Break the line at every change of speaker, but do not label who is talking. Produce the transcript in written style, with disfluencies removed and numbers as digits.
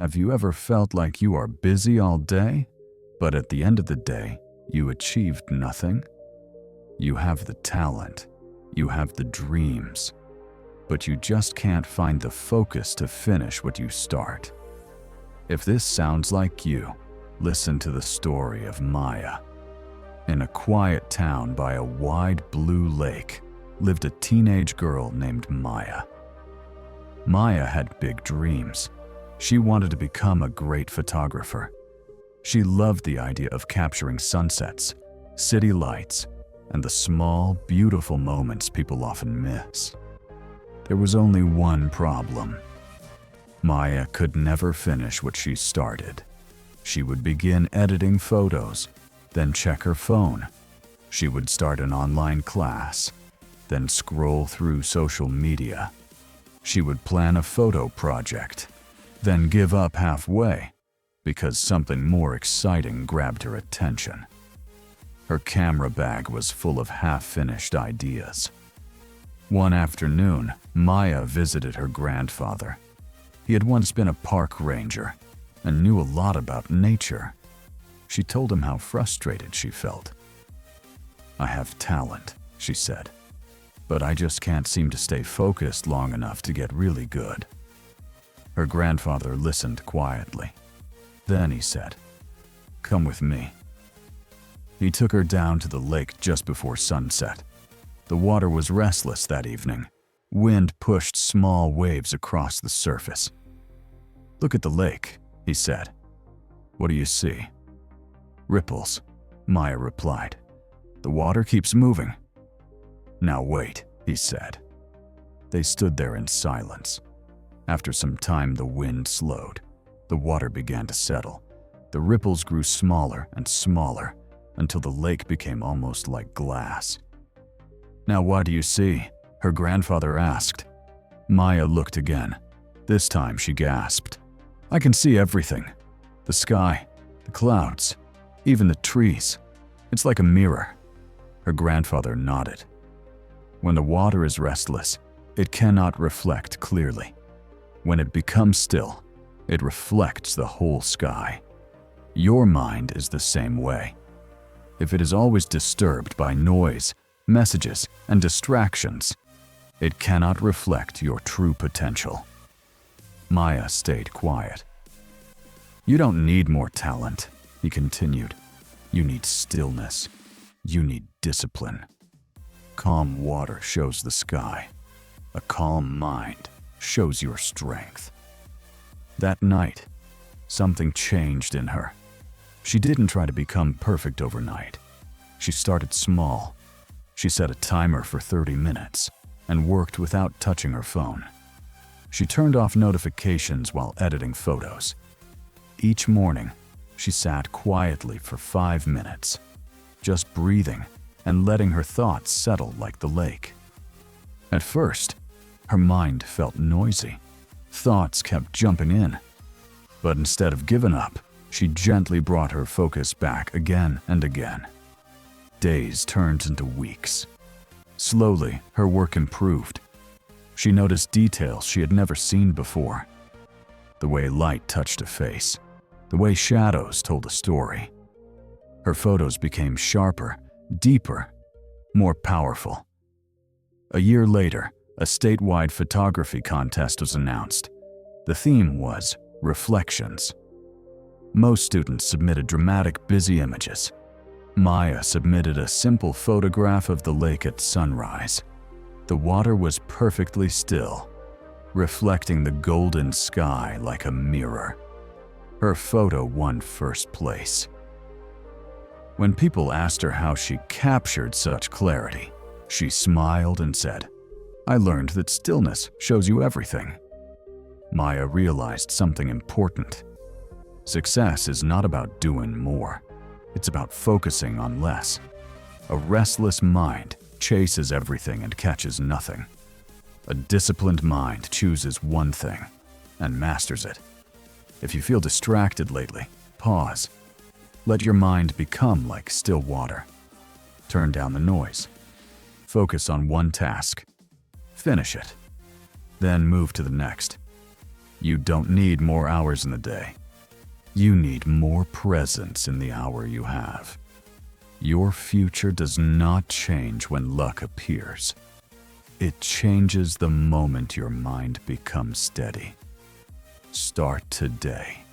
Have you ever felt like you are busy all day, but at the end of the day, you achieved nothing? You have the talent, you have the dreams, but you just can't find the focus to finish what you start. If this sounds like you, listen to the story of Maya. In a quiet town by a wide blue lake lived a teenage girl named Maya. Maya had big dreams. She wanted to become a great photographer. She loved the idea of capturing sunsets, city lights, and the small, beautiful moments people often miss. There was only one problem. Maya could never finish what she started. She would begin editing photos, then check her phone. She would start an online class, then scroll through social media. She would plan a photo project, then give up halfway because something more exciting grabbed her attention. Her camera bag was full of half-finished ideas. One afternoon, Maya visited her grandfather. He had once been a park ranger and knew a lot about nature. She told him how frustrated she felt. "I have talent," she said, "but I just can't seem to stay focused long enough to get really good." Her grandfather listened quietly. Then he said, "Come with me." He took her down to the lake just before sunset. The water was restless that evening. Wind pushed small waves across the surface. "Look at the lake," he said. "What do you see?" "Ripples," Maya replied. "The water keeps moving." "Now wait," he said. They stood there in silence. After some time, the wind slowed. The water began to settle. The ripples grew smaller and smaller until the lake became almost like glass. "Now what do you see?" her grandfather asked. Maya looked again. This time she gasped. "I can see everything. The sky, the clouds, even the trees. It's like a mirror." Her grandfather nodded. "When the water is restless, it cannot reflect clearly. When it becomes still, it reflects the whole sky. Your mind is the same way. If it is always disturbed by noise, messages, and distractions, it cannot reflect your true potential." Maya stayed quiet. "You don't need more talent," he continued. "You need stillness. You need discipline. Calm water shows the sky. A calm mind shows your strength." That night, something changed in her. She didn't try to become perfect overnight. She started small. She set a timer for 30 minutes and worked without touching her phone. She turned off notifications while editing photos. Each morning, she sat quietly for 5 minutes, just breathing and letting her thoughts settle like the lake. At first, her mind felt noisy. Thoughts kept jumping in. But instead of giving up, she gently brought her focus back again and again. Days turned into weeks. Slowly, her work improved. She noticed details she had never seen before. The way light touched a face, the way shadows told a story. Her photos became sharper, deeper, more powerful. A year later, a statewide photography contest was announced. The theme was reflections. Most students submitted dramatic, busy images. Maya submitted a simple photograph of the lake at sunrise. The water was perfectly still, reflecting the golden sky like a mirror. Her photo won first place. When people asked her how she captured such clarity, she smiled and said, "I learned that stillness shows you everything." Maya realized something important. Success is not about doing more. It's about focusing on less. A restless mind chases everything and catches nothing. A disciplined mind chooses one thing and masters it. If you feel distracted lately, pause. Let your mind become like still water. Turn down the noise. Focus on one task. Finish it. Then move to the next. You don't need more hours in the day. You need more presence in the hour you have. Your future does not change when luck appears. It changes the moment your mind becomes steady. Start today.